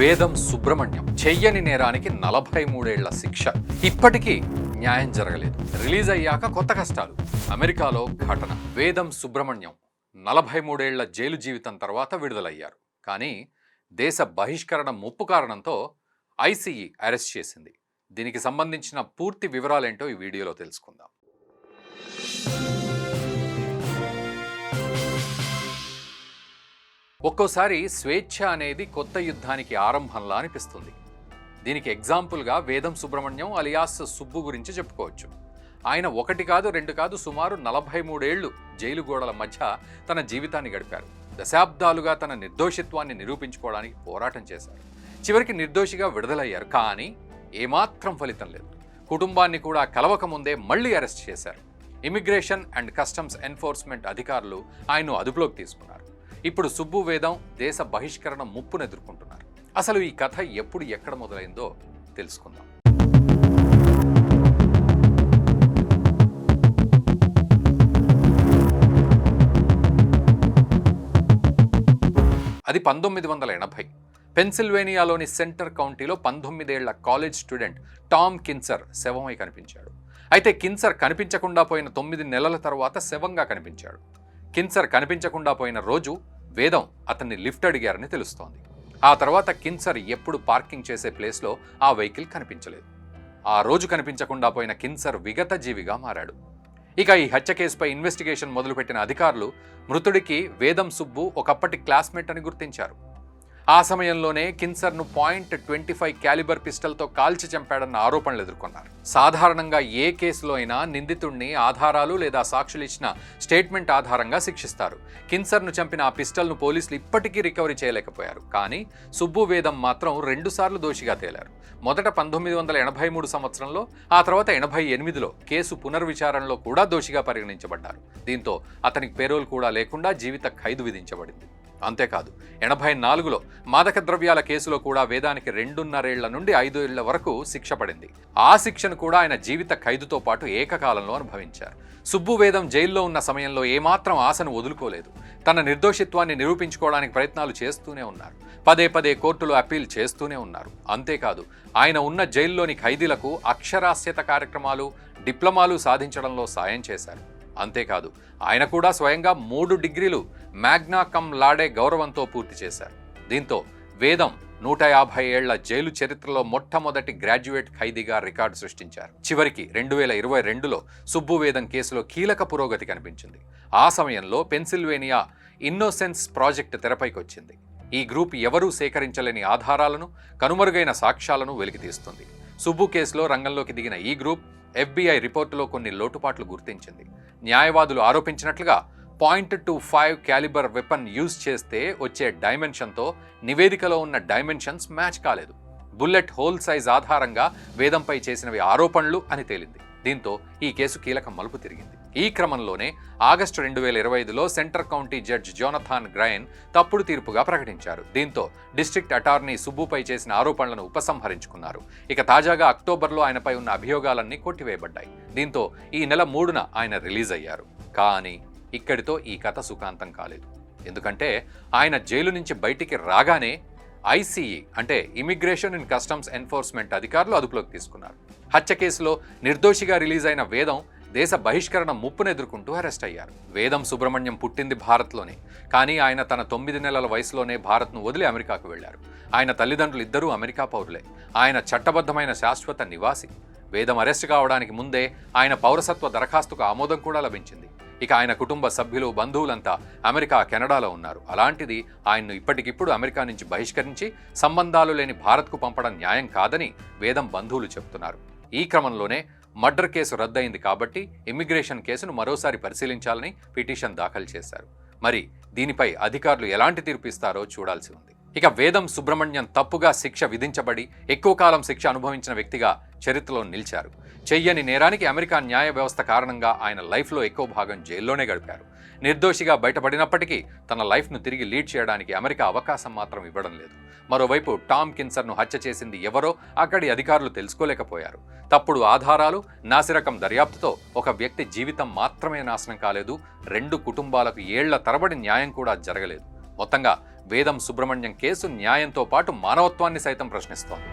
వేదం సుబ్రహ్మణ్యం చెయ్యని నేరానికి 43 ఏళ్ల శిక్ష. ఇప్పటికీ న్యాయం జరగలేదు. రిలీజ్ అయ్యాక కొత్త కష్టాలు. అమెరికాలో ఘటన. వేదం సుబ్రహ్మణ్యం 43 ఏళ్ల జైలు జీవితం తర్వాత విడుదలయ్యారు. కానీ దేశ బహిష్కరణ ముప్పు కారణంతో ఐసీఈ అరెస్ట్ చేసింది. దీనికి సంబంధించిన పూర్తి వివరాలేంటో ఈ వీడియోలో తెలుసుకుందాం. ఒక్కోసారి స్వేచ్ఛ అనేది కొత్త యుద్ధానికి ఆరంభంలా అనిపిస్తుంది. దీనికి ఎగ్జాంపుల్గా వేదం సుబ్రహ్మణ్యం అలియాస్ సుబ్బు గురించి చెప్పుకోవచ్చు. ఆయన 1 కాదు 2 కాదు సుమారు 43 ఏళ్లు జైలు గోడల మధ్య తన జీవితాన్ని గడిపారు. దశాబ్దాలుగా తన నిర్దోషిత్వాన్ని నిరూపించుకోవడానికి పోరాటం చేశారు. చివరికి నిర్దోషిగా విడుదలయ్యారు. కానీ ఏమాత్రం ఫలితం లేదు. కుటుంబాన్ని కూడా కలవకముందే మళ్లీ అరెస్ట్ చేశారు. ఇమిగ్రేషన్ అండ్ కస్టమ్స్ ఎన్ఫోర్స్మెంట్ అధికారులు ఆయన్ను అదుపులోకి తీసుకున్నారు. ఇప్పుడు సుబ్బు వేదం దేశ బహిష్కరణ ముప్పును ఎదుర్కొంటున్నారు. అసలు ఈ కథ ఎప్పుడు ఎక్కడ మొదలైందో తెలుసుకుందాం. అది 1980. పెన్సిల్వేనియాలోని సెంటర్ కౌంటీలో 19 ఏళ్ల కాలేజ్ స్టూడెంట్ టామ్ కిన్సర్ శవమై కనిపించాడు. అయితే కిన్సర్ కనిపించకుండా పోయిన 9 నెలల తర్వాత శవంగా కనిపించాడు. కిన్సర్ కనిపించకుండా పోయిన రోజు వేదం అతన్ని లిఫ్ట్ అడిగారని తెలుస్తోంది. ఆ తర్వాత కిన్సర్ ఎప్పుడు పార్కింగ్ చేసే ప్లేస్లో ఆ వెహికల్ కనిపించలేదు. ఆ రోజు కనిపించకుండా పోయిన కిన్సర్ విగత జీవిగా మారాడు. ఇక ఈ హత్య కేసుపై ఇన్వెస్టిగేషన్ మొదలుపెట్టిన అధికారులు మృతుడికి వేదం సుబ్బు ఒకప్పటి క్లాస్మేట్ అని గుర్తించారు. ఆ సమయంలోనే కిన్సర్ను .25 క్యాలిబర్ పిస్టల్తో కాల్చి చంపాడన్న ఆరోపణలు ఎదుర్కొన్నారు. సాధారణంగా ఏ కేసులో అయినా నిందితుడిని ఆధారాలు లేదా సాక్షులు ఇచ్చిన స్టేట్మెంట్ ఆధారంగా శిక్షిస్తారు. కిన్సర్ను చంపిన ఆ పిస్టల్ను పోలీసులు ఇప్పటికీ రికవరీ చేయలేకపోయారు. కానీ సుబ్బు వేదం మాత్రం 2 సార్లు దోషిగా తేలారు. మొదట 1983 సంవత్సరంలో, ఆ తర్వాత 88లో కేసు పునర్విచారణలో కూడా దోషిగా పరిగణించబడ్డారు. దీంతో అతనికి పేరోల్ కూడా లేకుండా జీవిత ఖైదు విధించబడింది. అంతేకాదు 84లో మాదక ద్రవ్యాల కేసులో కూడా వేదానికి 2.5 ఏళ్ల నుండి 5 ఏళ్ల వరకు శిక్ష పడింది. ఆ శిక్షను కూడా ఆయన జీవిత ఖైదుతో పాటు ఏకకాలంలో అనుభవించారు. సుబ్బు వేదం జైల్లో ఉన్న సమయంలో ఏమాత్రం ఆశను వదులుకోలేదు. తన నిర్దోషిత్వాన్ని నిరూపించుకోవడానికి ప్రయత్నాలు చేస్తూనే ఉన్నారు. పదే కోర్టులో అప్పీల్ చేస్తూనే ఉన్నారు. అంతేకాదు ఆయన ఉన్న జైల్లోని ఖైదీలకు అక్షరాస్యత కార్యక్రమాలు, డిప్లొమాలు సాధించడంలో సాయం చేశారు. అంతేకాదు ఆయన కూడా స్వయంగా 3 డిగ్రీలు మ్యాగ్నా కమ్ లాడే గౌరవంతో పూర్తి చేశారు. దీంతో వేదం 150 ఏళ్ల జైలు చరిత్రలో మొట్టమొదటి గ్రాడ్యుయేట్ ఖైదీగా రికార్డు సృష్టించారు. చివరికి 2022లో సుబ్బు వేదం కేసులో కీలక పురోగతి కనిపించింది. ఆ సమయంలో పెన్సిల్వేనియా ఇన్నోసెన్స్ ప్రాజెక్ట్ తెరపైకి వచ్చింది. ఈ గ్రూప్ ఎవరూ సేకరించలేని ఆధారాలను, కనుమరుగైన సాక్ష్యాలను వెలికితీస్తుంది. సుబ్బు కేసులో రంగంలోకి దిగిన ఈ గ్రూప్ FBI రిపోర్టులో కొన్ని లోటుపాట్లు గుర్తించింది. న్యాయవాదులు ఆరోపించినట్లుగా .25 క్యాలిబర్ వెపన్ యూజ్ చేస్తే వచ్చే డైమెన్షన్తో నివేదికలో ఉన్న డైమెన్షన్స్ మ్యాచ్ కాలేదు. బుల్లెట్ హోల్ సైజ్ ఆధారంగా వేదంపై చేసినవి ఆరోపణలు అని తేలింది. దీంతో ఈ కేసు కీలక మలుపు తిరిగింది. ఈ క్రమంలోనే ఆగస్టు 2025లో Centre County judge Jonathan Grine తప్పుడు తీర్పుగా ప్రకటించారు. దీంతో డిస్ట్రిక్ట్ అటార్నీ సుబ్బుపై చేసిన ఆరోపణలను ఉపసంహరించుకున్నారు. ఇక తాజాగా అక్టోబర్లో ఆయనపై ఉన్న అభియోగాలన్నీ కొట్టివేయబడ్డాయి. దీంతో ఈ నెల 3న ఆయన రిలీజ్ అయ్యారు. కానీ ఇక్కడితో ఈ కథ సుఖాంతం కాలేదు. ఎందుకంటే ఆయన జైలు నుంచి బయటికి రాగానే ఐసీఈ అంటే ఇమిగ్రేషన్ అండ్ కస్టమ్స్ ఎన్ఫోర్స్మెంట్ అధికారులు అదుపులోకి తీసుకున్నారు. హత్య కేసులో నిర్దోషిగా రిలీజ్ అయిన వేదం దేశ బహిష్కరణ ముప్పును ఎదుర్కొంటూ అరెస్ట్ అయ్యారు. వేదం సుబ్రహ్మణ్యం పుట్టింది భారత్లోనే. కానీ ఆయన తన 9 నెలల వయసులోనే భారత్ను వదిలి అమెరికాకు వెళ్లారు. ఆయన తల్లిదండ్రులు ఇద్దరూ అమెరికా పౌరులే. ఆయన చట్టబద్ధమైన శాశ్వత నివాసి. వేదం అరెస్ట్ కావడానికి ముందే ఆయన పౌరసత్వ దరఖాస్తుకు ఆమోదం కూడా లభించింది. ఇక ఆయన కుటుంబ సభ్యులు, బంధువులంతా అమెరికా, కెనడాలో ఉన్నారు. అలాంటిది ఆయన్ను ఇప్పటికిప్పుడు అమెరికా నుంచి బహిష్కరించి సంబంధాలు లేని భారత్కు పంపడం న్యాయం కాదని వేదం బంధువులు చెబుతున్నారు. ఈ క్రమంలోనే మర్డర్ కేసు రద్దయింది కాబట్టి ఇమ్మిగ్రేషన్ కేసును మరోసారి పరిశీలించాలని పిటిషన్ దాఖలు చేశారు. మరి దీనిపై అధికారులు ఎలాంటి తీర్పు ఇస్తారో చూడాల్సి ఉంది. ఇక వేదం సుబ్రహ్మణ్యం తప్పుగా శిక్ష విధించబడి ఎక్కువ కాలం శిక్ష అనుభవించిన వ్యక్తిగా చరిత్రలో నిలిచారు. చెయ్యని నేరానికి అమెరికా న్యాయ వ్యవస్థ కారణంగా ఆయన లైఫ్లో ఎక్కువ భాగం జైల్లోనే గడిపారు. నిర్దోషిగా బయటపడినప్పటికీ తన లైఫ్ను తిరిగి లీడ్ చేయడానికి అమెరికా అవకాశం మాత్రం ఇవ్వడం లేదు. మరోవైపు టామ్ కిన్సర్ను హత్య చేసింది ఎవరో అక్కడి అధికారులు తెలుసుకోలేకపోయారు. తప్పుడు ఆధారాలు, నాసిరకం దర్యాప్తుతో ఒక వ్యక్తి జీవితం మాత్రమే నాశనం కాలేదు, 2 కుటుంబాలకు ఏళ్ల తరబడి న్యాయం కూడా జరగలేదు. మొత్తంగా వేదం సుబ్రహ్మణ్యం కేసు న్యాయంతో పాటు మానవత్వాన్ని సైతం ప్రశ్నిస్తోంది.